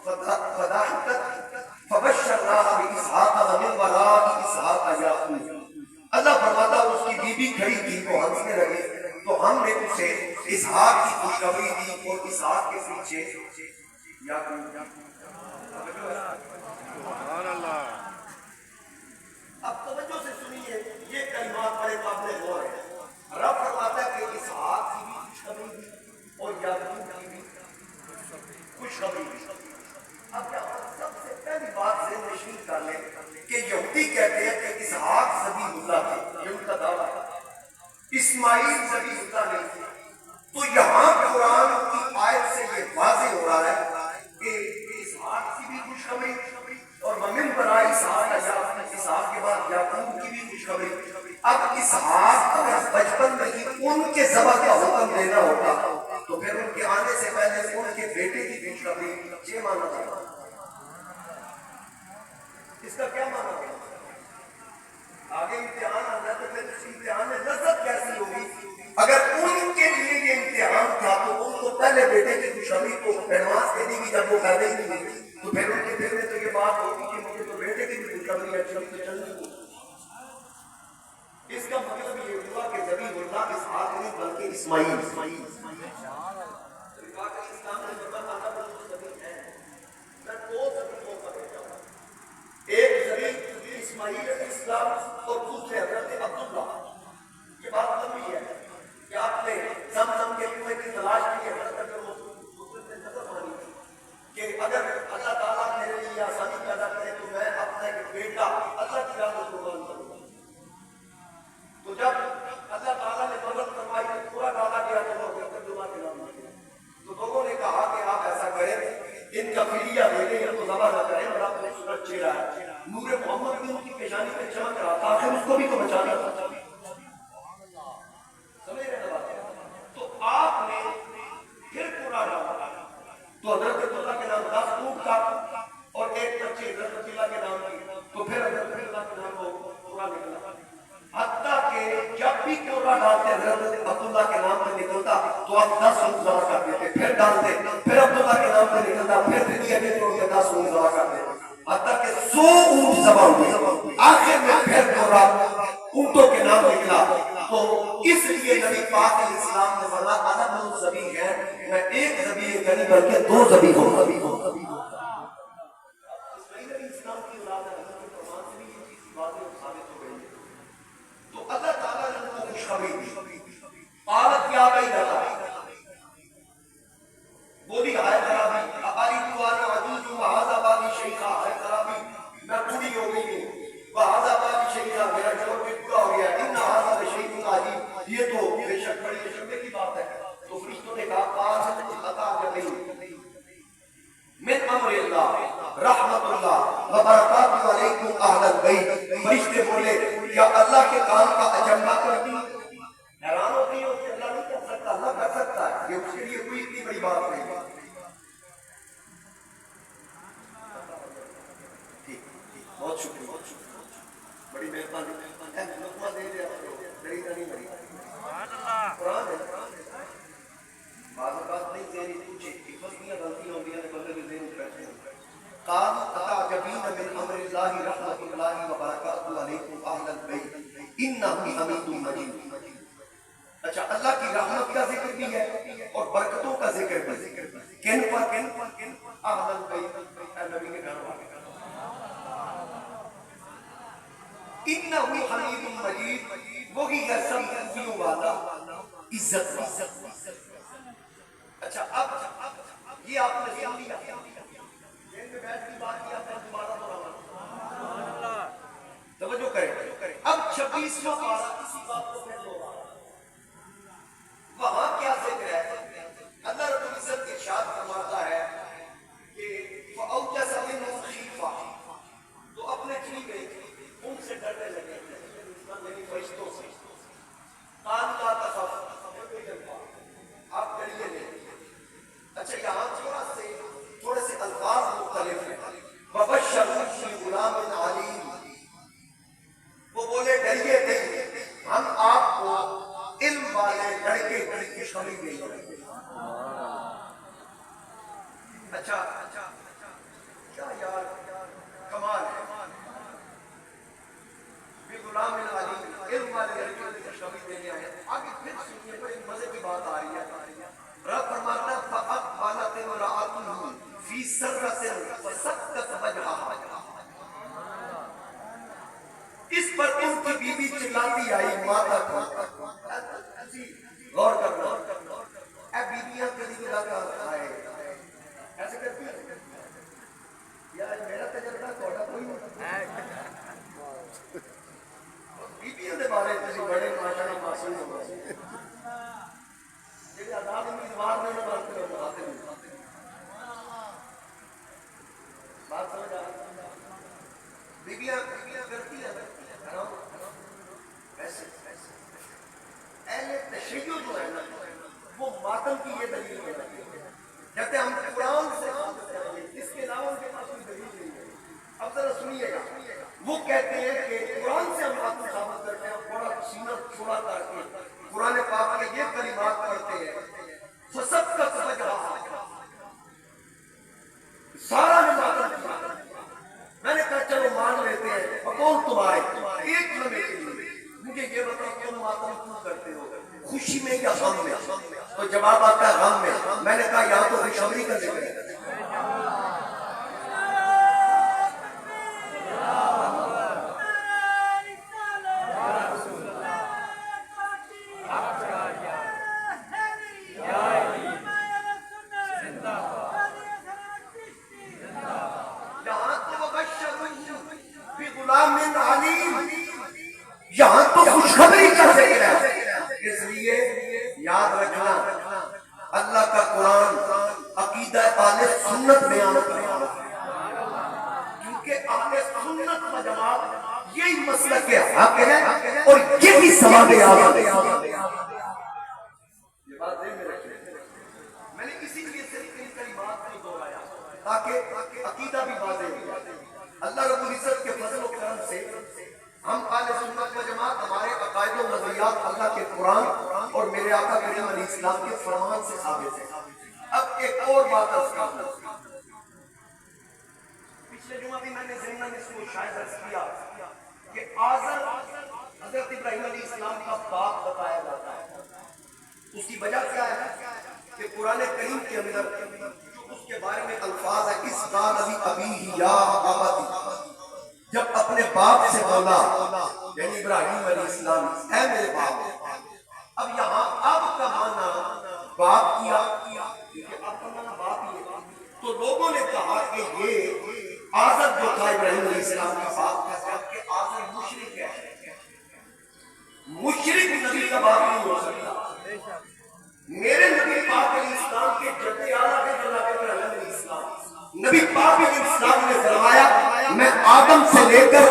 فضحكت فبشرناها باسحاق ومن وراء اسحاق یعقوب. اللہ فرماتا ہے اس کی بیوی کھڑی تھی تو ہنسنے لگے تو ہم نے اسے اسحاق کی خوشخبری دی اور اسحاق کے پیچھے یعقوب. سبحان اللہ. اب توجہ سے سنیے، یہ کلمات بڑے قابل غور ہیں. رب فرماتا ہے کہ اسحاق کی بھی خوشخبری دی اور یعقوب کی بھی خوشخبری دی. اب یہاں سب سے پہلی بات سے نشین کر لیں کہ یہودی کہتے ہیں کہ اسحاق ذبیح اللہ تھے، یہ ان کا دعویٰ ہے. اسماعیل ذبیح اللہ نہیں تھے. تو یہاں قرآن کی آیت سے یہ واضح ہو رہا ہے کہ اسحاق کی بھی خوشخبری اور ومن وراء اسحاق اسحاق کے بعد یعقوب کی بھی خوشخبری. اب اسحاق اگر بچپن میں ہی ان کے ذبح کا حکم دینا ہوتا تو پھر ان کے آنے سے پہلے ان کے بیٹے کی خوشخبری یہ مانا تھا. اس کا کیا مانا ہے؟ آگے امتحان آنا ہے تو پھر اس امتحان میں لذت کیسی ہوگی؟ اگر ان کے لیے یہ امتحان تھا تو ان کو پہلے بیٹے کی خوشخبری کو ایڈوانس دے دی گی جب وہ پیدا ہی نہیں ہوئی تو پھر ان کے دل میں تو یہ بات ہوگی کہ مجھے تو بیٹے کی بھی خوشخبری اچھی تو چلنی ہوگی. اس کا مطلب یہ ہوا کہ ذبیح اللہ اسحاق نہیں بلکہ اسماعیل. ایک ذبیح اسماعیل علیہ السلام اور دوسرے حضرت عبداللہ. یہ بات لمبی ہے کہ آپ نے زمزم کے کنویں کی تلاش کی ہے کہ اگر اللہ تعالیٰ میرے لیے آسانی پیدا کرے تو میں اپنا ایک بیٹا اللہ کی راہ میں قربان کروں گا. تو جب اللہ تعالیٰ نے مدد فرمائی تو پورا ڈالا گیا تو وہ عبداللہ کے نام لیا. تو لوگوں نے کہا کہ آپ ایسا کریں ان کا فدیہ دے دیں یا تو ذبح نہ کریں اور آپ نے سورج چہرہ ہے نور محمد بھی ان کی پیشانی پہ چمک رہا تھا آخر اس کو بھی تو بچانا تھا. سمجھ رہے ہیں بات؟ تو آپ نے پھر پورا ڈالا تو حضرت عبداللہ کے نام 10 اونٹ کا اور ایک بچے حضرت عبداللہ کے نام کی تو پھر حضرت عبداللہ کے نام کو پورا نکلا. حتیٰ کہ جب بھی پورا ڈالتے حضرت عبداللہ کے نام پہ نکلتا تو آپ 10 اونٹ ذبح کر دیتے پھر ڈالتے پھر عبداللہ کے نام پہ نکلتا پھر فدیہ دیتے اور 10 اونٹ ذبح کر دیتے حتیٰ کہ 100 اونٹ ذبح ہوئے. آخر میں پھر پورا اونٹوں کے نام نکلا. تو اس لیے نبی پاک علیہ السلام نے فرمایا انا من ذبیح ہے میں ایک ذبیح نہیں بلکہ 2 ذبیح ہوں. اسماعیل علیہ السلام کی اولاد ہے حضرت قرآن سے بھی یہ چیز واضح اور ثابت ہو گئی. تو اللہ تعالیٰ نے ان کو خوشخبری دی. قالت یا بیننا بولی ہائے خرابی اباری دوارا عجوز وہذا بالی شیخا ہائے خرابی میں بوڑھی ہو گئی ہوں وہذا بالی شیخا میرا جوڑ بھی پورا ہو گیا ان ہذا بشیء عجیب یہ تو بے شک بڑی تجربے کی بات ہے. تو فرشتوں نے کہا قالت اتعجبین من امر اللہ رحمت اللہ وبرکاتہ علیکم اہل البیت. فرشتے بولے کیا اللہ کے کام کا اجنبا کرتی حیران ہوتی ہو کہ اللہ نہیں کر سکتا اللہ کر سکتا ہے. یہ اس کے لیے کوئی اتنی بڑی بات نہیں. بہت شکریہ بڑی مہربانی لقمہ دے دیا میری نہیں بڑی قرآن ہے. بعض اوقات نہیں ذہنی پوچھے حفظ نہیں غلطی ہوتی ہے بندے کے ذہن بیٹھے ہیں. قال اتعجبین من امر اللہ رحمت اللہ وبرکاتہ علیکم اہل البیت انہ حمید مجید. اچھا اللہ کی رحمت کا ذکر بھی ہے اور برکتوں کا ذکر بھی. کن پر اہل البیت اے نبی کے گھر والے. انہ حمید مجید وہی ہے سب خوبیوں والا عزت والا. اچھا اب یہ آپ نے سن لیا جن میں بیٹھ کی بات کی آپ نے دوبارہ دہرانا توجہ کریں. اب 26واں پارہ اسی بات کو پھر دوہرانا. وہاں کیا ذکر ہے؟ اللہ رب العزت ارشاد فرماتا ہے کہ فَأَوْجَسَ مِنْهُمْ خِیفَةً تو اپنے چلی گئی ان سے ڈرنے لگے یعنی فرشتوں سے. قَالَ لَا تَخَفْ بیویاں کبھی لگا آئے ایسے کرتی ہیں یار میرا تجربہ تھوڑا کوئی نہیں بیویاں دے بارے تسی بڑے ماشاءاللہ معصوم ہو جی آزاد امیدوار نے بات کرتے ہیں بات سمجھ آ بیویاں کرتی ہیں ایسے اہل تشیع جو ہے نا وہ ماتم کی یہ دلیل ہے کہتے ہیں ہم قرآن سے اس کے علاوہ ان کے پاس کوئی دلیل نہیں ہے اب ذرا سنیے گا وہ کہتے ہیں کہ قرآن سے ہم ماتم ثابت کرتے ہیں بڑا سینہ چھوڑا کر کے قرآن پاک میں یہ کلمات پڑھتے ہیں فسبقت وجہہا سارا نے ماتم کیا میں نے کہا چلو مان لیتے ہیں اقول تمہارے ایک لمحے کے لیے مجھے یہ بتاؤ تم ماتم کیوں کرتے ہو خوشی میں یا غم میں تو جواب آتا ہے غم میں میں نے کہا یہاں تو خوشخبری کا ذکر ہے یہاں تو خوشخبری کا ذکر ہے اس لیے یاد رکھنا اللہ کا قرآن عقیدہ اہل سنت بیان کرتا ہے کیونکہ اہل سنت و جماعت یہی مسلک کے حق ہے اور یہی ثواب اعظم ہے یہ بات ذہن میں رکھیں میں نے اسی لیے صرف ان کلمات کو دہرایا تاکہ عقیدہ بھی واضح ہو جائے اللہ رب العزت کے فضل و کرم سے ہم اہل سنت و جماعت ہمارے عقائد و نظریات اللہ کے قرآن اور میرے آقا کریم علیہ السلام کے فرمان سے ثابت ہے اب ایک اور بات عرض کرتا پچھلے جمعہ بھی میں نے ضمن اس کو شاید عرض کیا کہ آزر حضرت ابراہیم علیہ السلام کا باپ بتایا جاتا ہے اس کی وجہ کیا ہے کہ قرآن کریم کے اندر جو اس کے بارے میں الفاظ ہے اس قال ابی یا ابتی جب اپنے باپ سے بولا یعنی ابراہیم علیہ السلام اے میرے باپ اب یہاں اب کا معنی باپ کیا کیونکہ اب کا معنی باپ ہی ہے تو لوگوں نے کہا کہ یہ آزر جو تھا ابراہیم علیہ السلام کا باپ تھا جبکہ آزر مشرک ہے مشرک نبی کا باپ نہیں ہو سکتا میرے نبی پاک علیہ السلام کے جد اعلیٰ کے جناب ابراہیم علیہ السلام نبی پاک علیہ السلام نے فرمایا میں آدم سے لے کر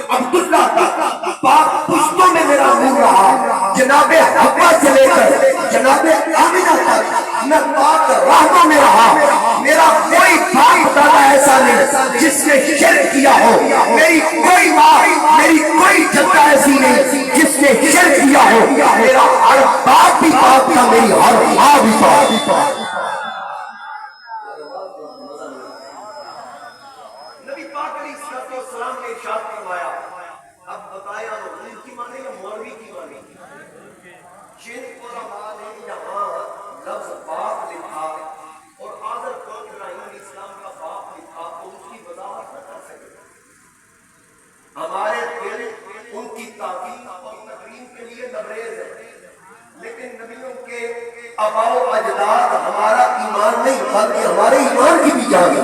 عبداللہ تک پاک پشتوں میں میرا نور رہا جناب حوا سے لے کر جناب آمنہ تک میں پاک راہوں میں رہا میرا کوئی باپ دادا ایسا نہیں جس نے شرک کیا ہو میری کوئی ماں میری کوئی جدہ ایسی نہیں جس نے شرک کیا ہو میرا ہر باپ بھی پاک تھا میری ہر ماں بھی پاک اب بتایا ان کی معنی یا مولوی کی معنی جن علماء نے یہاں لفظ باپ لکھا اور آزر کو ابراہیم علیہ السلام کا باپ لکھا تو اس کی وضاحت نہ کر سکے ہمارے دل ان کی تعظیم اور تکریم کے لیے لبریز ہے لیکن نبیوں کے آباء و اجداد ہمارا ایمان نہیں بلکہ ہمارے ایمان کی بھی جان